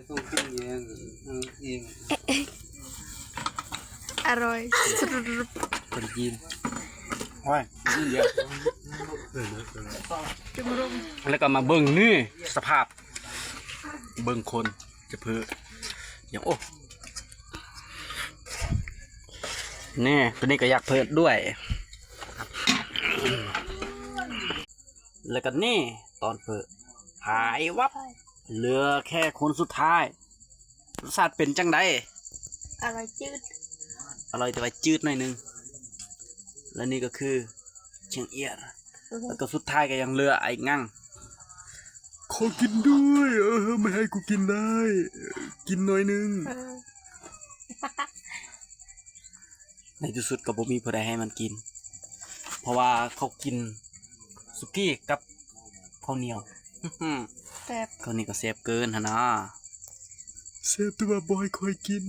ต้องกินเองเอง อร่อยสุด คนจีน ว้ายเยอะ จุ่มรุม แล้วก็มาเบิ่งนี่สภาพเบิ่งคนจะเพื่ออย่างโอ้นี่ตัวนี้ก็อยากเพิ่มด้วย แล้วก็นี่ตอนเพิ่มหายวับเหลือแค่คนสุดท้ายรสชาติเป็นจังได อร่อยจืด อร่อยแต่ว่าจืดหน่อยนึงและนี่ก็คือเชียงเอียดแล้วก็สุดท้ายก็ยังเหลือไอ้งั่งขอกินด้วยไม่ให้กูกินได้ กินหน่อยนึง ในที่สุดก็บ่มีผู้ใดให้มันกิน เพราะว่าเขากินสุกี้กับข้าวเหนียว แซ่บ ข้าวเหนียวก็เซฟเกินฮะนะเซฟตัวบอยคอยกิน